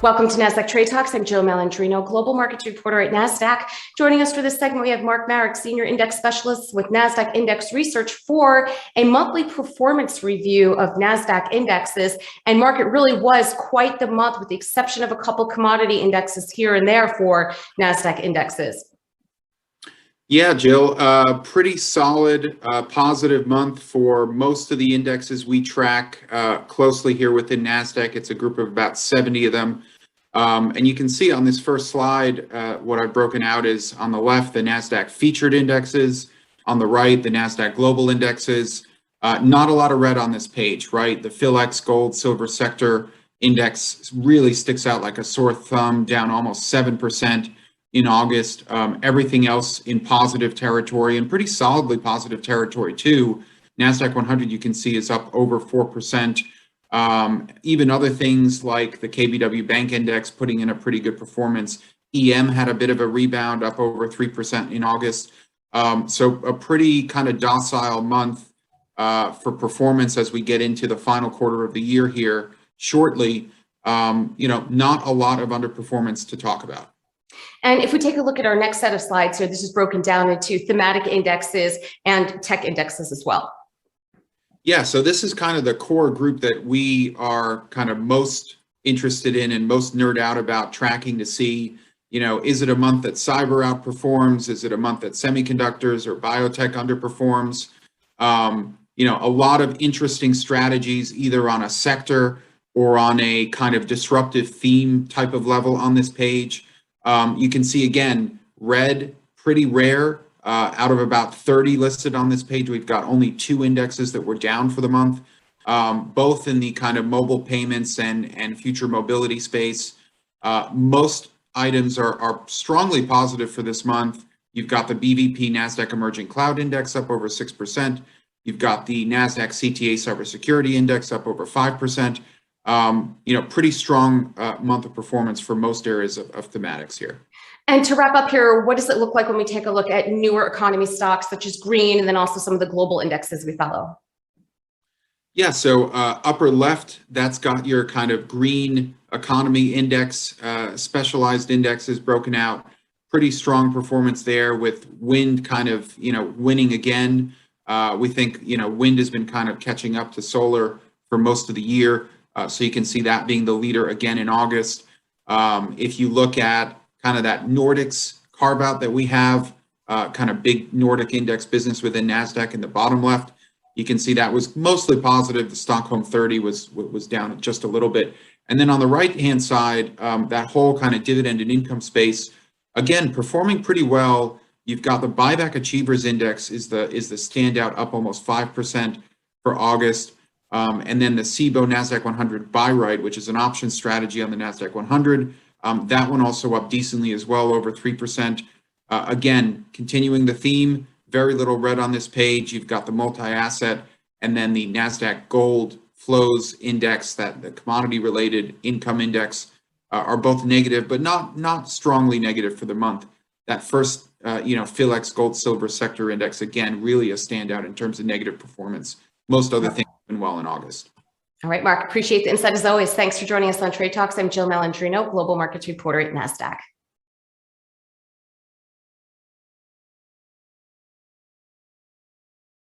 Welcome to Nasdaq Trade Talks. I'm Jill Malandrino, global markets reporter at Nasdaq. Joining us for this segment, we have Mark Marex, senior index specialist with Nasdaq Index Research, for a monthly performance review of Nasdaq indexes. And Mark, it really was quite the month, with the exception of a couple commodity indexes here and there for Nasdaq indexes. Yeah, Jill, pretty solid, positive month for most of the indexes we track closely here within Nasdaq. It's a group of about 70 of them. And you can see on this first slide, what I've broken out is on the left, the Nasdaq featured indexes, on the right, the Nasdaq global indexes. Not a lot of red on this page, right? The PHLX gold silver sector index really sticks out like a sore thumb, down almost 7%. In August. Everything else in positive territory, and pretty solidly positive territory too. Nasdaq 100, you can see, is up over 4%. Even other things like the KBW Bank Index putting in a pretty good performance. EM had a bit of a rebound, up over 3% in August. So a pretty kind of docile month for performance as we get into the final quarter of the year here shortly. Not a lot of underperformance to talk about. And if we take a look at our next set of slides here, this is broken down into thematic indexes and tech indexes as well. Yeah, so this is kind of the core group that we are kind of most interested in and most nerd out about tracking to see, is it a month that cyber outperforms? Is it a month that semiconductors or biotech underperforms? A lot of interesting strategies, either on a sector or on a kind of disruptive theme type of level on this page. You can see, again, red, pretty rare. Out of about 30 listed on this page, we've got only 2 indexes that were down for the month, both in the kind of mobile payments and future mobility space. Most items are strongly positive for this month. You've got the BVP Nasdaq Emerging Cloud Index up over 6%. You've got the Nasdaq CTA Cybersecurity Index up over 5%. Pretty strong month of performance for most areas of thematics here. And to wrap up here, what does it look like when we take a look at newer economy stocks such as green, and then also some of the global indexes we follow? Yeah, so upper left, that's got your kind of green economy index, specialized indexes broken out. Pretty strong performance there, with wind kind of, winning again. We think, wind has been kind of catching up to solar for most of the year. So you can see that being the leader again in August. If you look at kind of that Nordics carve out that we have, kind of big Nordic index business within Nasdaq in the bottom left, you can see that was mostly positive. The Stockholm 30 was down just a little bit. And then on the right-hand side, that whole kind of dividend and income space, again, performing pretty well. You've got the Buyback Achievers Index is the standout, up almost 5% for August. And then the SIBO Nasdaq 100 Buy Right, which is an option strategy on the Nasdaq 100. That one also up decently as well, over 3%. Again, continuing the theme, very little red on this page. You've got the multi-asset and then the Nasdaq Gold Flows Index, that the commodity-related income index, are both negative, but not strongly negative for the month. That first, PHLX Gold Silver Sector Index, again, really a standout in terms of negative performance. Most other things have been well in August. All right, Mark, appreciate the insight as always. Thanks for joining us on Trade Talks. I'm Jill Malandrino, global markets reporter at Nasdaq.